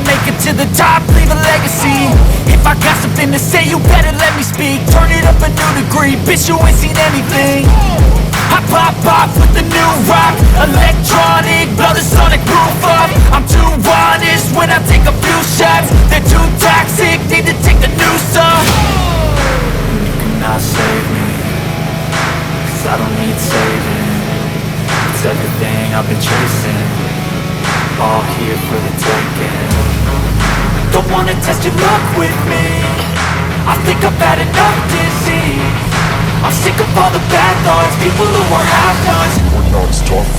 make it to the top, leave a legacy. If I got something to say, you better let me speak. Turn it up a new degree, bitch, you ain't seen anything. I pop off with the new rock, electronic, blow the sonic roof up. I'm too honest when I take a few shots. They're too toxic, need to take the noose off. You cannot save me, 'cause I don't need saving. It's everything I've been chasing, all here for the taking. Don't wanna test your luck with me, I think I've had enough disease. I'm sick of all the bad thoughts, people who are half-nots. We're not tough